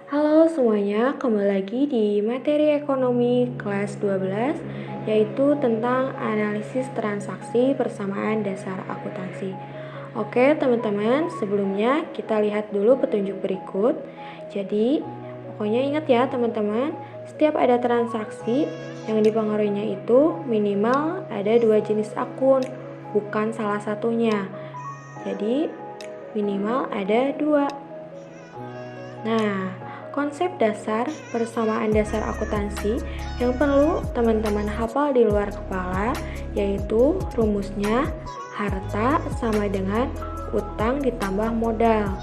Halo semuanya, kembali lagi di materi ekonomi kelas 12, yaitu tentang analisis transaksi persamaan dasar akuntansi. Oke teman-teman, sebelumnya kita lihat dulu petunjuk berikut. Jadi, pokoknya ingat ya teman-teman, setiap ada transaksi yang dipengaruhinya itu minimal ada dua jenis akun, bukan salah satunya. Jadi, minimal ada dua. Nah, konsep dasar persamaan dasar akuntansi yang perlu teman-teman hafal di luar kepala yaitu rumusnya harta sama dengan utang ditambah modal.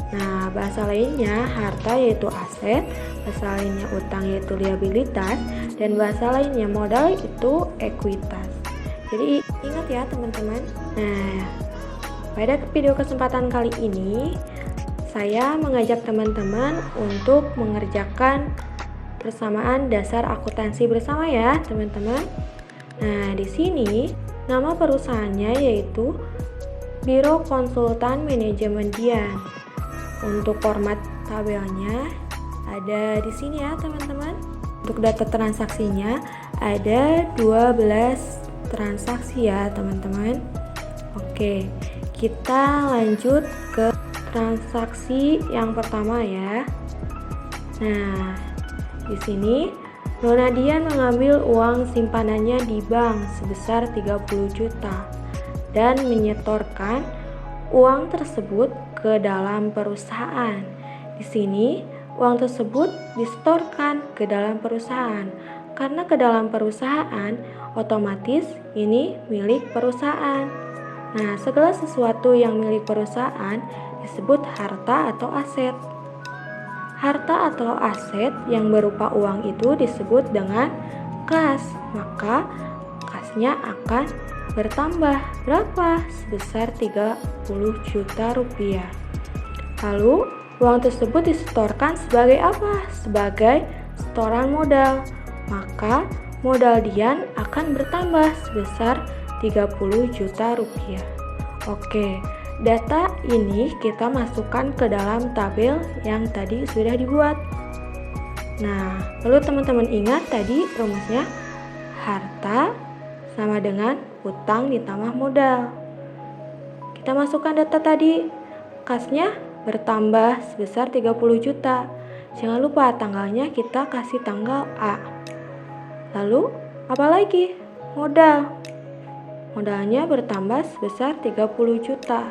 Nah, bahasa lainnya harta yaitu aset, bahasa lainnya utang yaitu liabilitas, dan bahasa lainnya modal itu ekuitas. Jadi ingat ya teman-teman. Nah, pada video kesempatan kali ini saya mengajak teman-teman untuk mengerjakan persamaan dasar akuntansi bersama ya, teman-teman. Nah, di sini nama perusahaannya yaitu Biro Konsultan Manajemen Dian. Untuk format tabelnya ada di sini ya, teman-teman. Untuk data transaksinya ada 12 transaksi ya, teman-teman. Oke, kita lanjut ke transaksi yang pertama ya. Nah, di sini Nona Dian mengambil uang simpanannya di bank sebesar 30 juta dan menyetorkan uang tersebut ke dalam perusahaan. Di sini uang tersebut disetorkan ke dalam perusahaan. Karena ke dalam perusahaan, otomatis ini milik perusahaan. Nah, segala sesuatu yang milik perusahaan disebut harta atau aset. Harta atau aset yang berupa uang itu disebut dengan kas. Maka kasnya akan bertambah berapa? Sebesar 30 juta rupiah. Lalu uang tersebut disetorkan sebagai apa? Sebagai setoran modal. Maka modal Dian akan bertambah sebesar 30 juta rupiah. Oke, data ini kita masukkan ke dalam tabel yang tadi sudah dibuat. Nah, perlu teman-teman ingat tadi rumusnya harta sama dengan utang ditambah modal. Kita masukkan data tadi, kasnya bertambah sebesar 30 juta. Jangan lupa tanggalnya kita kasih tanggal A. Lalu, apa lagi? Modal. Modalnya bertambah sebesar 30 juta.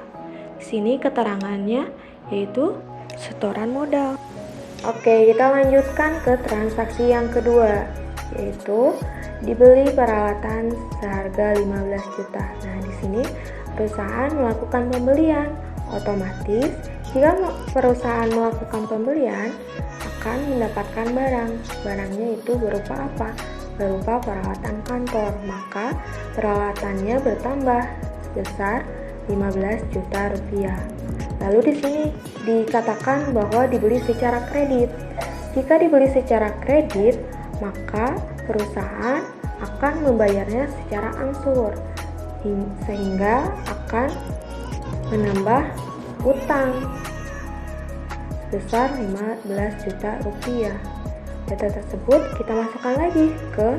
Di sini keterangannya yaitu setoran modal. Oke, kita lanjutkan ke transaksi yang kedua, yaitu dibeli peralatan seharga 15 juta. Nah, di sini perusahaan melakukan pembelian. Otomatis, jika perusahaan melakukan pembelian akan mendapatkan barang. Barangnya itu berupa apa? Berupa peralatan kantor, maka peralatannya bertambah sebesar 15 juta rupiah. Lalu di sini dikatakan bahwa dibeli secara kredit. Jika dibeli secara kredit, maka perusahaan akan membayarnya secara angsur sehingga akan menambah utang sebesar 15 juta rupiah. Data tersebut kita masukkan lagi ke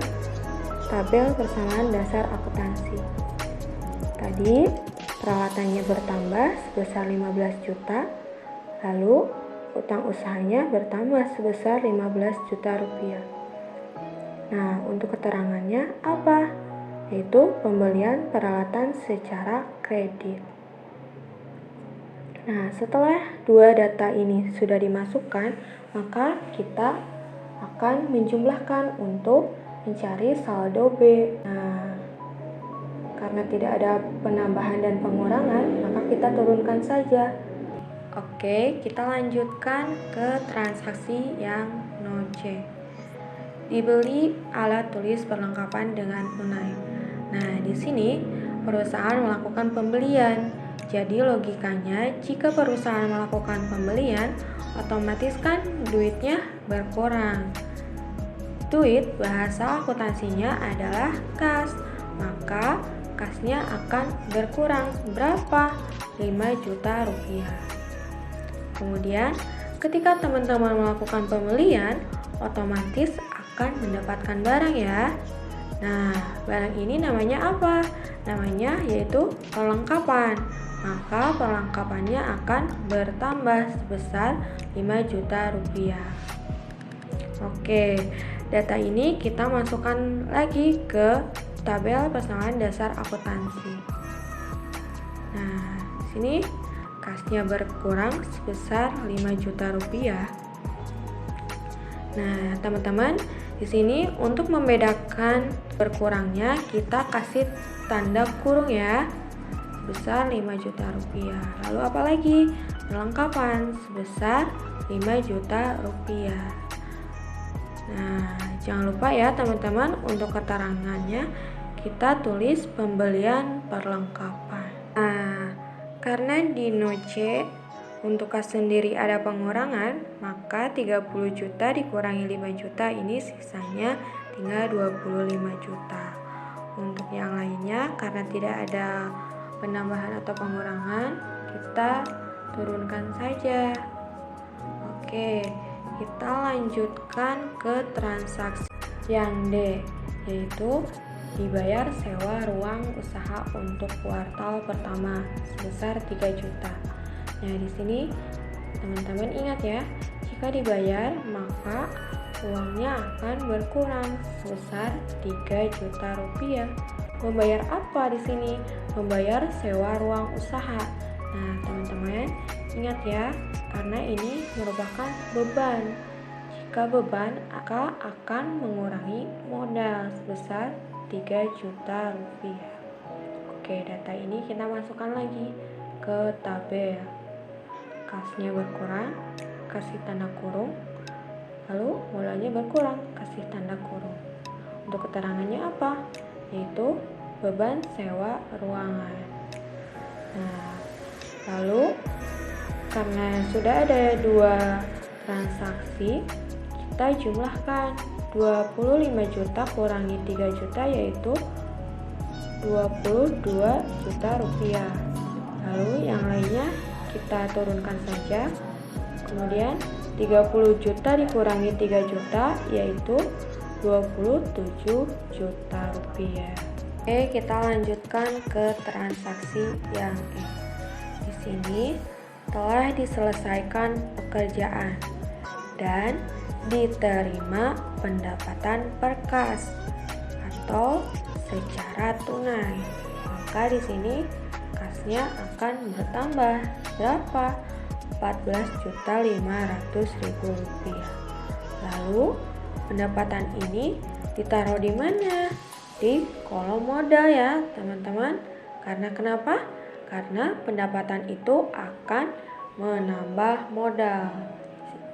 tabel persamaan dasar akuntansi. Tadi peralatannya bertambah sebesar 15 juta, lalu utang usahanya bertambah sebesar 15 juta rupiah. Nah, untuk keterangannya apa? Yaitu pembelian peralatan secara kredit. Nah, setelah dua data ini sudah dimasukkan, maka kita akan menjumlahkan untuk mencari saldo B. Nah, karena tidak ada penambahan dan pengurangan, maka kita turunkan saja. Oke, kita lanjutkan ke transaksi yang 0C. Dibeli alat tulis perlengkapan dengan tunai. Nah, di sini perusahaan melakukan pembelian. Jadi logikanya jika perusahaan melakukan pembelian, otomatis kan duitnya berkurang. Duit bahasa akuntansinya adalah kas, maka kasnya akan berkurang berapa? 5 juta rupiah. Kemudian ketika teman-teman melakukan pembelian, otomatis akan mendapatkan barang ya. Nah, barang ini namanya apa? Namanya yaitu perlengkapan. Maka perlengkapannya akan bertambah sebesar 5 juta rupiah. Oke, data ini kita masukkan lagi ke tabel persamaan dasar akuntansi. Nah, di sini kasnya berkurang sebesar 5 juta rupiah. Nah, teman-teman, di sini untuk membedakan berkurangnya kita kasih tanda kurung ya, sebesar 5 juta rupiah. Lalu apalagi? Perlengkapan sebesar 5 juta rupiah. Nah, jangan lupa ya teman-teman, untuk keterangannya kita tulis pembelian perlengkapan. Nah, karena di note C untuk kas sendiri ada pengurangan, maka 30 juta dikurangi 5 juta, ini sisanya tinggal 25 juta. Untuk yang lainnya karena tidak ada penambahan atau pengurangan, kita turunkan saja. Oke, kita lanjutkan ke transaksi yang D, yaitu dibayar sewa ruang usaha untuk kuartal pertama sebesar 3 juta. Nah, di sini teman-teman ingat ya, jika dibayar maka uangnya akan berkurang sebesar 3 juta rupiah. Membayar apa di sini? Membayar sewa ruang usaha. Nah, teman-teman ingat ya, karena ini merupakan beban. Jika beban, maka akan mengurangi modal sebesar 3 juta rupiah. Oke, data ini kita masukkan lagi ke tabel. Kasnya berkurang, kasih tanda kurung. Lalu modalnya berkurang, kasih tanda kurung. Untuk keterangannya apa? Yaitu beban sewa ruangan. Nah, lalu karena sudah ada 2 transaksi, kita jumlahkan 25 juta kurangi 3 juta, yaitu 22 juta rupiah. Lalu yang lainnya kita turunkan saja. Kemudian 30 juta dikurangi 3 juta, yaitu 27 juta rupiah. Oke, kita lanjutkan ke transaksi yang E. Di sini telah diselesaikan pekerjaan dan diterima pendapatan per kas atau secara tunai. Maka di sini kasnya akan bertambah berapa? 14.500.000 rupiah. Lalu pendapatan ini ditaruh di mana? Di kolom modal ya teman-teman. Karena kenapa? Karena pendapatan itu akan menambah modal.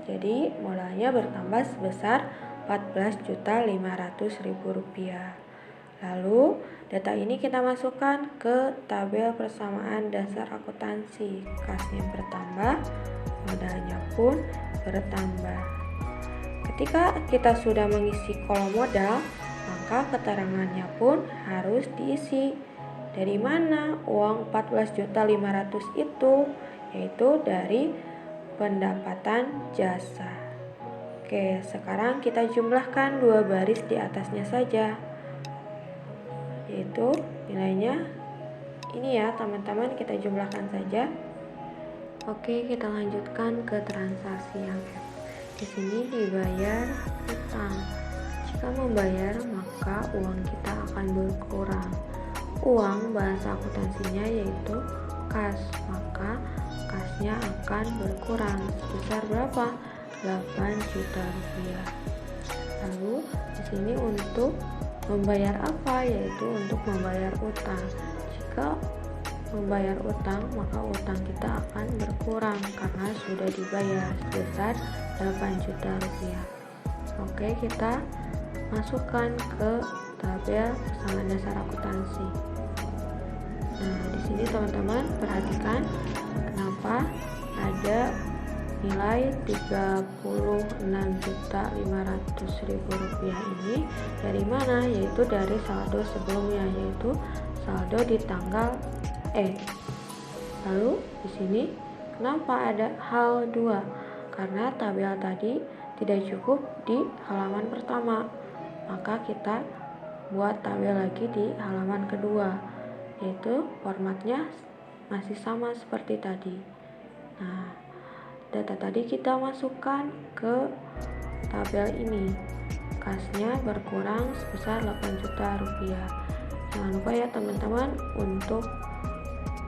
Jadi modalnya bertambah sebesar 14.500.000 rupiah. Lalu data ini kita masukkan ke tabel persamaan dasar akuntansi. Kasnya bertambah, modalnya pun bertambah. Ketika kita sudah mengisi kolom modal, maka keterangannya pun harus diisi. Dari mana uang 14.500.000 itu? Yaitu dari pendapatan jasa. Oke, sekarang kita jumlahkan 2 baris di atasnya saja. Yaitu nilainya ini ya teman-teman, kita jumlahkan saja. Oke, kita lanjutkan ke transaksi yang F. Di sini dibayar utang. Jika membayar maka uang kita akan berkurang. Uang bahasa akuntansinya yaitu kas, maka kasnya akan berkurang sebesar berapa? 8 juta rupiah. Lalu di sini untuk membayar apa? Yaitu untuk membayar utang. Jika membayar utang maka utang kita akan berkurang karena sudah dibayar sebesar 8 juta rupiah. Oke, kita masukkan ke tabel persamaan dasar akuntansi. Nah, di sini teman-teman perhatikan kenapa ada nilai 36.500.000 rupiah ini dari mana? Yaitu dari saldo sebelumnya, yaitu saldo di tanggal E. Lalu di sini kenapa ada hal 2? karena tabel tadi tidak cukup di halaman pertama, maka kita buat tabel lagi di halaman kedua, yaitu formatnya masih sama seperti tadi. Nah, data tadi kita masukkan ke tabel ini. Kasnya berkurang sebesar 8 juta rupiah. Jangan lupa ya teman-teman untuk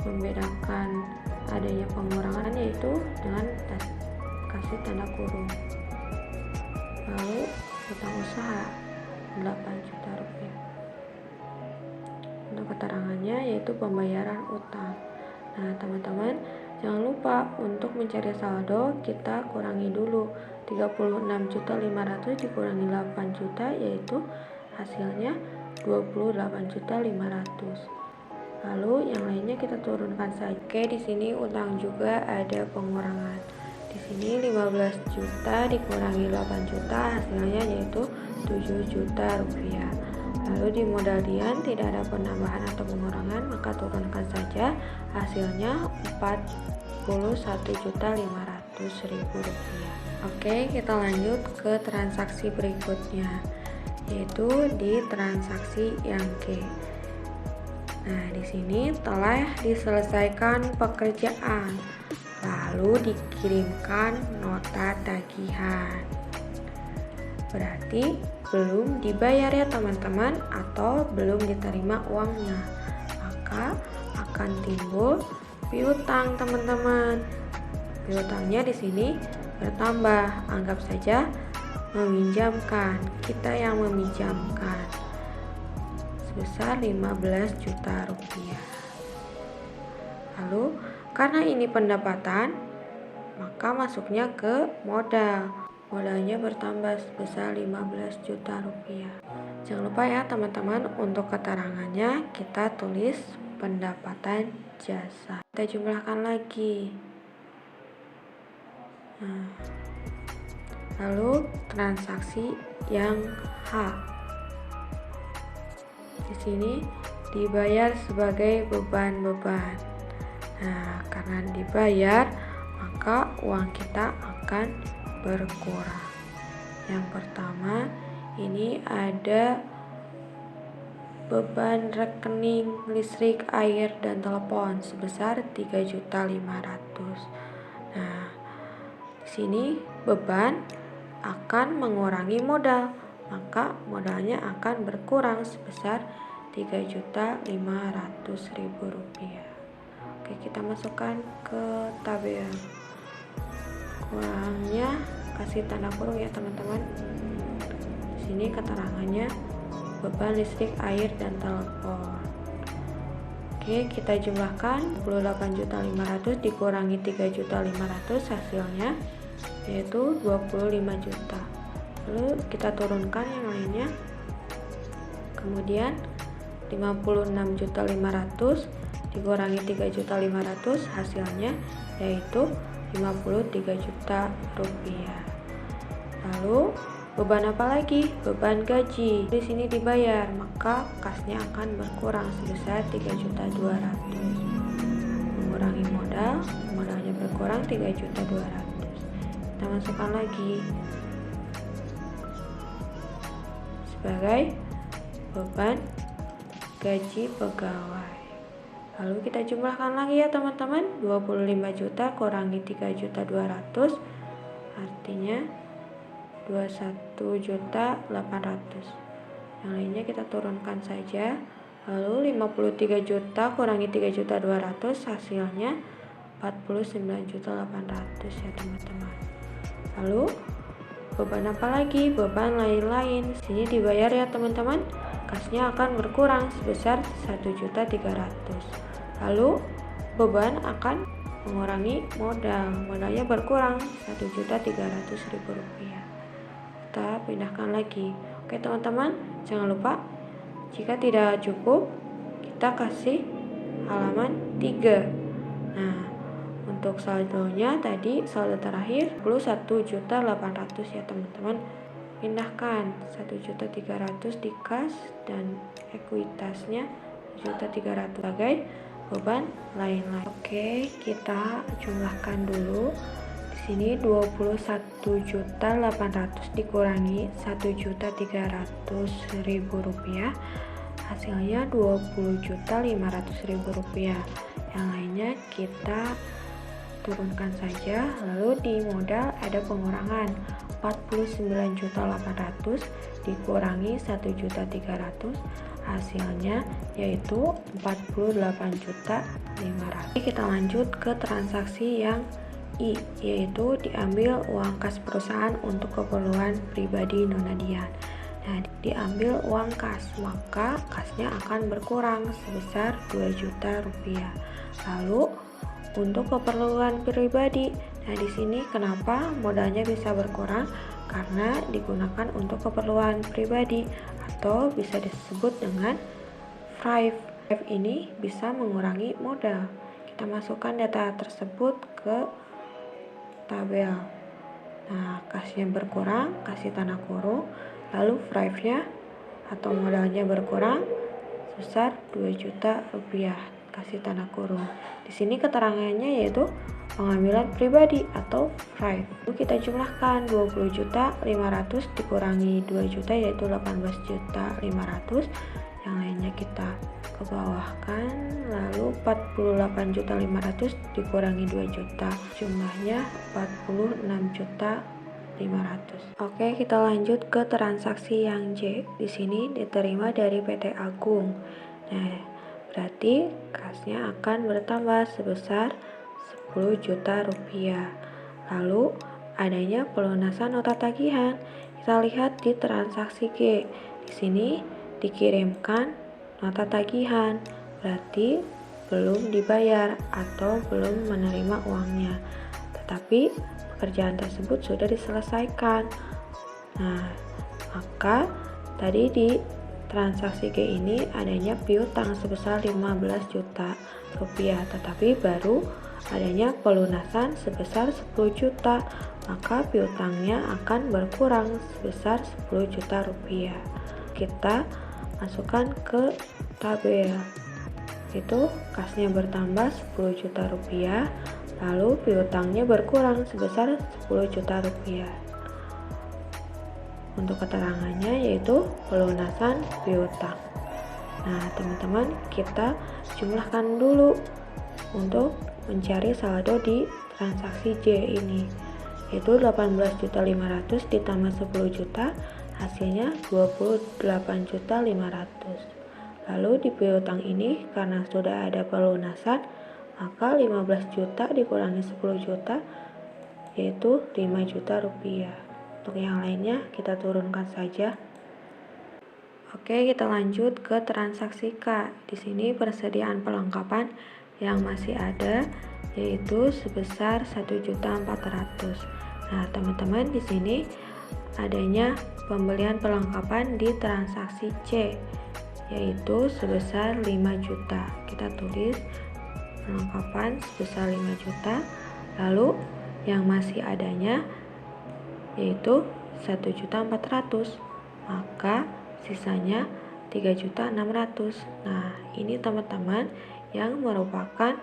membedakan adanya pengurangan yaitu dengan kasih tanda kurung. Lalu utang usaha 8 juta rupiah. Untuk keterangannya yaitu pembayaran utang. Nah teman-teman, jangan lupa untuk mencari saldo kita kurangi dulu 36.500 dikurangi 8 juta yaitu hasilnya 28.500. Lalu yang lainnya kita turunkan saja. Oke, di sini utang juga ada pengurangan. Di sini 15 juta dikurangi 8 juta hasilnya yaitu 7 juta rupiah. Lalu di modal dian tidak ada penambahan atau pengurangan, maka turunkan saja hasilnya 41.500.000 rupiah. Oke, kita lanjut ke transaksi berikutnya, yaitu di transaksi yang G. Nah, di sini telah diselesaikan pekerjaan, lalu dikirimkan nota tagihan. Berarti belum dibayar ya teman-teman, atau belum diterima uangnya. Maka akan timbul piutang teman-teman. Piutangnya di sini bertambah. Anggap saja meminjamkan, kita yang meminjamkan sebesar 15 juta rupiah. Lalu karena ini pendapatan, maka masuknya ke modal. Modalnya bertambah sebesar 15 juta rupiah. Jangan lupa ya teman-teman, untuk keterangannya kita tulis pendapatan jasa. Kita jumlahkan lagi. Nah, lalu transaksi yang H. Di sini dibayar sebagai beban-beban. Nah, karena dibayar, maka uang kita akan berkurang. Yang pertama, ini ada beban rekening listrik, air, dan telepon sebesar 3.500.000. Nah, di sini beban akan mengurangi modal, maka modalnya akan berkurang sebesar 3.500.000 rupiah. Oke, kita masukkan ke tabel. Kurangnya kasih tanda kurung ya teman-teman. Di sini keterangannya beban listrik, air, dan telepon. Oke, kita jumlahkan 28.500 dikurangi 3.500 hasilnya yaitu 25 juta. Lalu kita turunkan yang lainnya. Kemudian 56.500 dikurangi 3.500 hasilnya yaitu 53 juta rupiah. Lalu beban apa lagi? Beban gaji. Di sini dibayar, maka kasnya akan berkurang sebesar 3.200.000. Mengurangi modal, modalnya berkurang 3.200.000. Kita masukkan lagi sebagai beban gaji pegawai. Lalu kita jumlahkan lagi ya teman-teman. 25 juta kurangi 3.200 artinya 21.800.000. Yang lainnya kita turunkan saja. Lalu 53 juta kurangi 3.200 hasilnya 49.800.000 ya teman-teman. Lalu beban apa lagi? Beban lain-lain. Sini dibayar ya teman-teman. Kasnya akan berkurang sebesar 1.300.000. Lalu beban akan mengurangi modal. Modalnya berkurang 1.300.000 rupiah. Kita pindahkan lagi. Oke teman-teman, jangan lupa jika tidak cukup kita kasih halaman 3. Nah, untuk saldonya tadi saldo terakhir 21.800.000 ya teman-teman. Pindahkan 1.300.000 di kas dan ekuitasnya 1.300.000 sebagai beban lain-lain. Oke, kita jumlahkan dulu. Di sini 21.800.000 dikurangi 1.300.000 rupiah, hasilnya 20.500.000 rupiah. Yang lainnya kita turunkan saja. Lalu di modal ada pengurangan 49.800.000 dikurangi 1.300.000, hasilnya yaitu 48.500.000. Kita lanjut ke transaksi yang I, yaitu diambil uang kas perusahaan untuk keperluan pribadi Nonadian. Nah, diambil uang kas, maka kasnya akan berkurang sebesar 2 juta rupiah. Lalu untuk keperluan pribadi, nah di sini kenapa modalnya bisa berkurang? Karena digunakan untuk keperluan pribadi atau bisa disebut dengan FRIVE. FRIVE ini bisa mengurangi modal. Kita masukkan data tersebut ke tabel. Nah, kasnya berkurang, kasih tanda kurung, lalu FRIVE-nya atau modalnya berkurang sebesar 2 juta rupiah, kasih tanda kurung. Di sini keterangannya yaitu pengambilan pribadi atau FRIVE. Lalu kita jumlahkan 20.500.000 dikurangi 2 juta yaitu 18.500.000. Yang lainnya kita ke bawahkan, lalu 48.500.000 dikurangi 2 juta, jumlahnya 46.500.000. Oke, kita lanjut ke transaksi yang J. Di sini diterima dari PT Agung. Nah, berarti kasnya akan bertambah sebesar 10 juta rupiah. Lalu adanya pelunasan nota tagihan. Kita lihat di transaksi G. Di sini dikirimkan nota tagihan, berarti belum dibayar atau belum menerima uangnya. Tetapi pekerjaan tersebut sudah diselesaikan. Nah, maka tadi di transaksi G ini adanya piutang sebesar 15 juta rupiah, tetapi baru adanya pelunasan sebesar 10 juta, maka piutangnya akan berkurang sebesar 10 juta rupiah. Kita masukkan ke tabel, itu kasnya bertambah 10 juta rupiah, lalu piutangnya berkurang sebesar 10 juta rupiah. Untuk keterangannya yaitu pelunasan piutang. Nah, teman-teman, kita jumlahkan dulu untuk mencari saldo di transaksi J ini, yaitu 18.500.000 ditambah 10 juta, hasilnya 28.500.000. Lalu di piutang ini karena sudah ada pelunasan, maka 15 juta dikurangi 10 juta yaitu 5 juta rupiah. Untuk yang lainnya kita turunkan saja. Oke, kita lanjut ke transaksi K. Di sini persediaan perlengkapan yang masih ada yaitu sebesar 1.400.000. Nah, teman-teman, di sini adanya pembelian perlengkapan di transaksi C yaitu sebesar 5 juta. Kita tulis perlengkapan sebesar 5 juta. Lalu yang masih adanya yaitu 1.400.000. Maka sisanya 3.600.000. Nah, ini teman-teman yang merupakan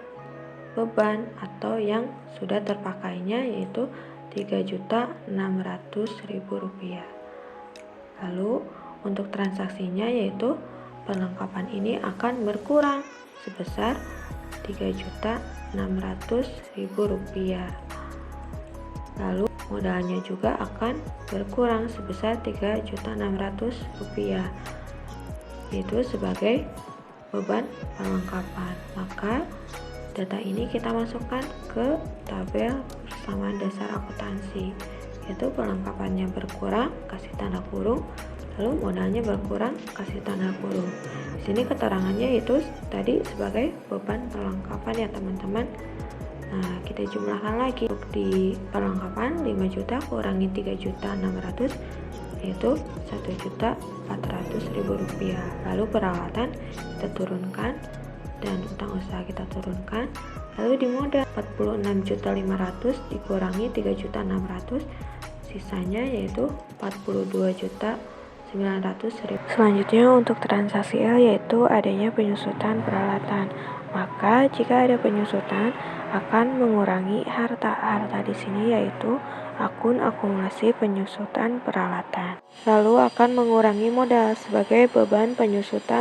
beban atau yang sudah terpakainya yaitu 3.600.000 rupiah. Lalu untuk transaksinya yaitu perlengkapan ini akan berkurang sebesar 3.600.000 rupiah. Lalu modalnya juga akan berkurang sebesar 3.600.000 rupiah, itu sebagai beban perlengkapan. Maka data ini kita masukkan ke tabel persamaan dasar akuntansi, yaitu perlengkapannya berkurang, kasih tanda kurung, lalu modalnya berkurang, kasih tanda kurung. Di sini keterangannya itu tadi sebagai beban perlengkapan ya teman-teman. Nah, kita jumlahkan lagi. Untuk di perlengkapan 5 juta kurangi 3.600.000 yaitu 1.400.000 rupiah. Lalu peralatan kita turunkan dan utang usaha kita turunkan. Lalu di modal 46.500.000 dikurangi 3.600.000, sisanya yaitu 42.900.000. Selanjutnya untuk transaksi L yaitu adanya penyusutan peralatan. Maka jika ada penyusutan akan mengurangi harta. Harta di sini yaitu akun akumulasi penyusutan peralatan. Lalu akan mengurangi modal sebagai beban penyusutan.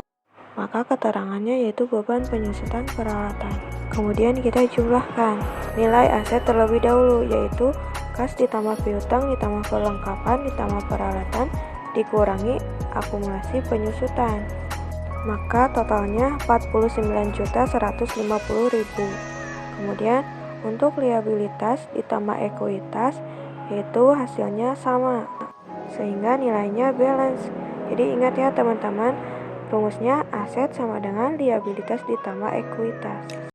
Maka keterangannya yaitu beban penyusutan peralatan. Kemudian kita jumlahkan nilai aset terlebih dahulu, yaitu kas ditambah piutang ditambah perlengkapan ditambah peralatan dikurangi akumulasi penyusutan. Maka totalnya 49.150.000. Kemudian untuk liabilitas ditambah ekuitas yaitu hasilnya sama, sehingga nilainya balance. Jadi ingat ya teman-teman, rumusnya aset sama dengan liabilitas ditambah ekuitas.